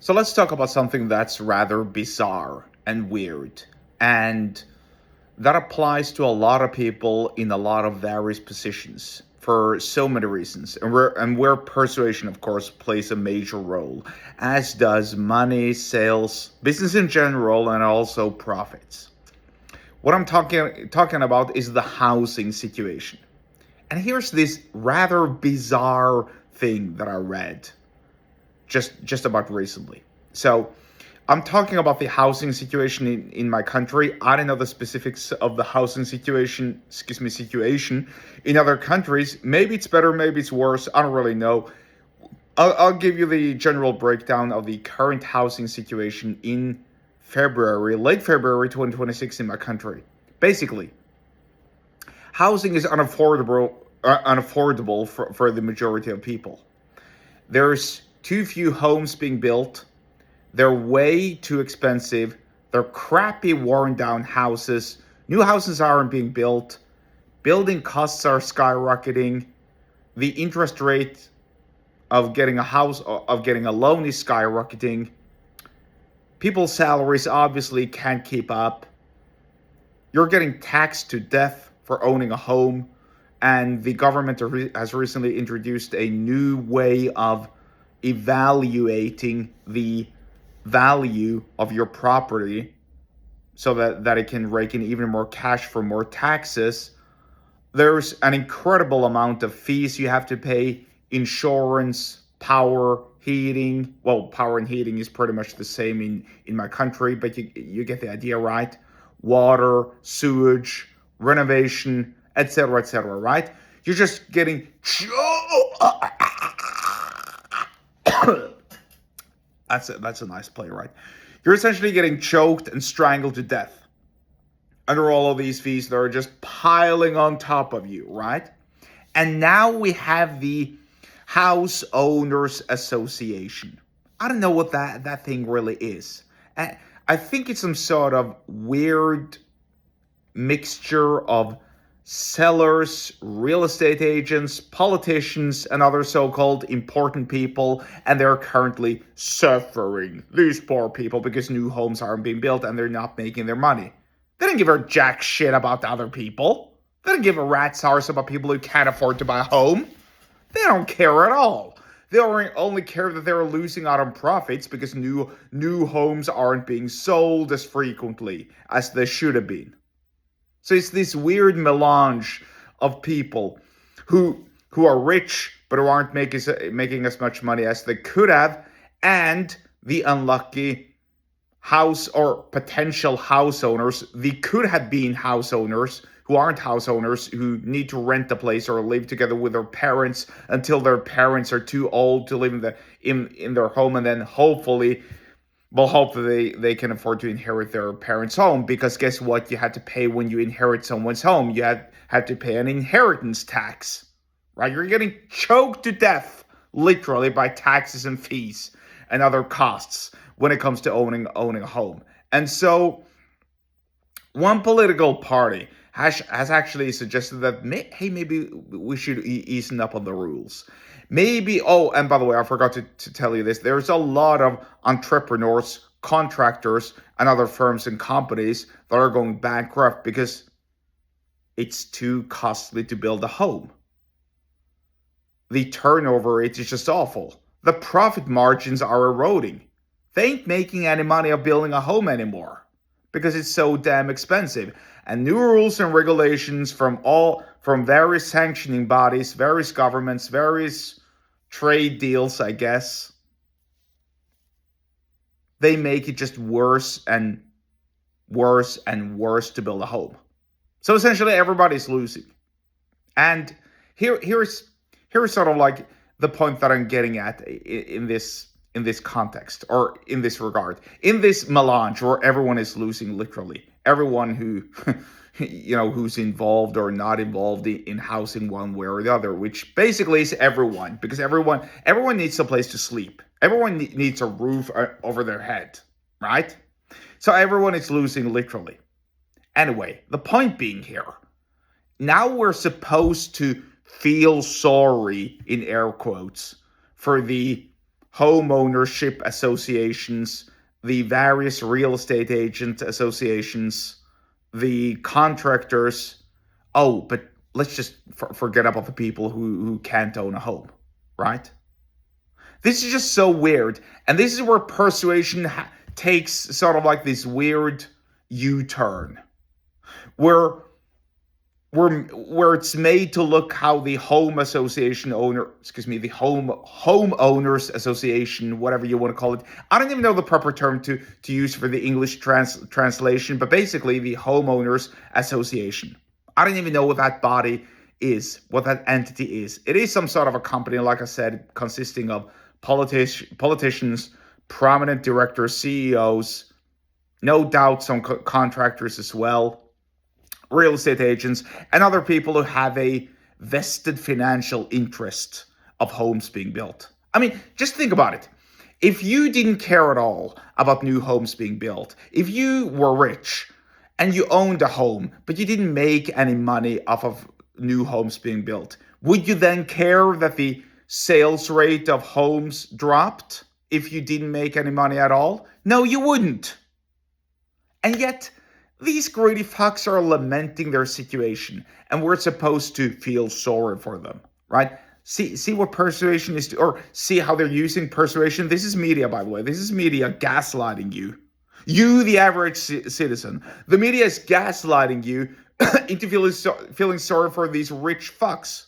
So let's talk about something that's rather bizarre and weird. And that applies to a lot of people in a lot of various positions for so many reasons. And where persuasion, of course, plays a major role, as does money, sales, business in general, and also profits. What I'm talking about is the housing situation. And here's this rather bizarre thing that I read just about recently. So I'm talking about the housing situation in my country. I don't know the specifics of the housing situation in other countries. Maybe it's better, maybe it's worse. I don't really know. I'll give you the general breakdown of the current housing situation in late February 2026 in my country. Basically, housing is unaffordable for the majority of people. There's too few homes being built. They're way too expensive. They're crappy, worn down houses. New houses aren't being built. Building costs are skyrocketing. The interest rate of getting a loan is skyrocketing. People's salaries obviously can't keep up. You're getting taxed to death for owning a home. And the government has recently introduced a new way of evaluating the value of your property so that it can rake in even more cash for more taxes. There's an incredible amount of fees you have to pay: insurance, power, heating. Well, power and heating is pretty much the same in my country, but you get the idea, right? Water, sewage, renovation, etc., right? You're just getting that's a nice play, right? You're essentially getting choked and strangled to death under all of these fees that are just piling on top of you, right? And now we have the House Owners Association. I don't know what that thing really is. I think it's some sort of weird mixture of sellers, real estate agents, politicians, and other so-called important people, and they're currently suffering, these poor people, because new homes aren't being built and they're not making their money. They don't give a jack shit about the other people. They don't give a rat's arse about people who can't afford to buy a home. They don't care at all. They only care that they're losing out on profits because new homes aren't being sold as frequently as they should have been. So it's this weird melange of people who are rich but who aren't making as much money as they could have, and the unlucky house or potential house owners, the could have been house owners who aren't house owners, who need to rent a place or live together with their parents until their parents are too old to live in their home, and then hopefully they can afford to inherit their parents' home, because guess what? You had to pay when you inherit someone's home. You had to pay an inheritance tax, right? You're getting choked to death, literally, by taxes and fees and other costs when it comes to owning a home. And so, one political party has actually suggested that, hey, maybe we should ease up on the rules. Maybe, oh, and by the way, I forgot to tell you this. There's a lot of entrepreneurs, contractors, and other firms and companies that are going bankrupt because it's too costly to build a home. The turnover rate is just awful. The profit margins are eroding. They ain't making any money of building a home anymore because it's so damn expensive. And new rules and regulations from various sanctioning bodies, various governments, various trade deals, I guess, they make it just worse and worse and worse to build a home. So essentially everybody's losing. And here's sort of like the point that I'm getting at in this context, or in this regard, in this melange where everyone is losing, literally everyone who who's involved or not involved in housing one way or the other, which basically is everyone, because everyone needs a place to sleep. Everyone needs a roof over their head, right? So everyone is losing, literally. Anyway, the point being here, now we're supposed to feel sorry, in air quotes, for the home ownership associations, the various real estate agent associations, the contractors. Oh, but let's just forget about the people who can't own a home, right? This is just so weird. And this is where persuasion takes sort of like this weird U-turn, where where it's made to look how the home association owner, excuse me, the homeowners association, whatever you want to call it. I don't even know the proper term to use for the English translation, but basically the homeowners association. I don't even know what that body is, what that entity is. It is some sort of a company, like I said, consisting of politicians, prominent directors, CEOs, no doubt some contractors as well, real estate agents, and other people who have a vested financial interest of homes being built. I mean, just think about it. If you didn't care at all about new homes being built, if you were rich and you owned a home, but you didn't make any money off of new homes being built, would you then care that the sales rate of homes dropped if you didn't make any money at all? No, you wouldn't. And yet, these greedy fucks are lamenting their situation, and we're supposed to feel sorry for them, right? See what persuasion is, or see how they're using persuasion. This is media, by the way. This is media gaslighting you. You, the average citizen. The media is gaslighting you into feeling sorry for these rich fucks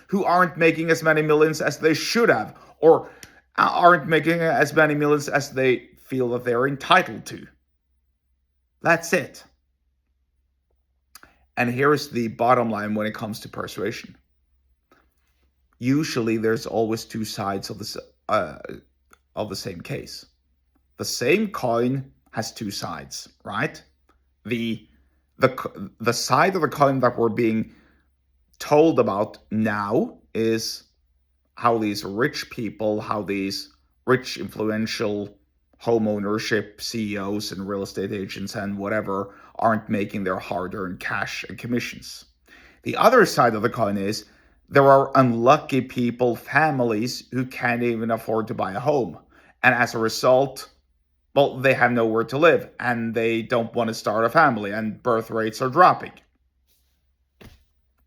who aren't making as many millions as they should have, or aren't making as many millions as they feel that they're entitled to. That's it. And here's the bottom line when it comes to persuasion. Usually there's always two sides of the same case. The same coin has two sides, right? The side of the coin that we're being told about now is how these rich people, how these rich, influential home ownership CEOs and real estate agents and whatever aren't making their hard-earned cash and commissions. The other side of the coin is there are unlucky people, families who can't even afford to buy a home. And as a result, well, they have nowhere to live and they don't want to start a family and birth rates are dropping.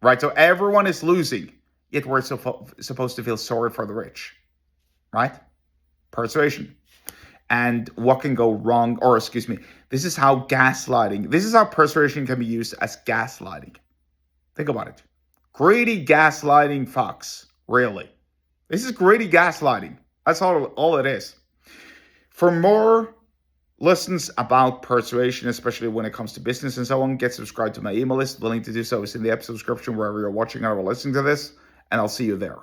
Right? So everyone is losing, yet we're supposed to feel sorry for the rich. Right? Persuasion. And what can go wrong, or excuse me, this is how persuasion can be used as gaslighting. Think about it. Greedy gaslighting fucks, really. This is greedy gaslighting. That's all it is. For more lessons about persuasion, especially when it comes to business and so on, get subscribed to my email list. The link to do so is in the episode description wherever you're watching or listening to this, and I'll see you there.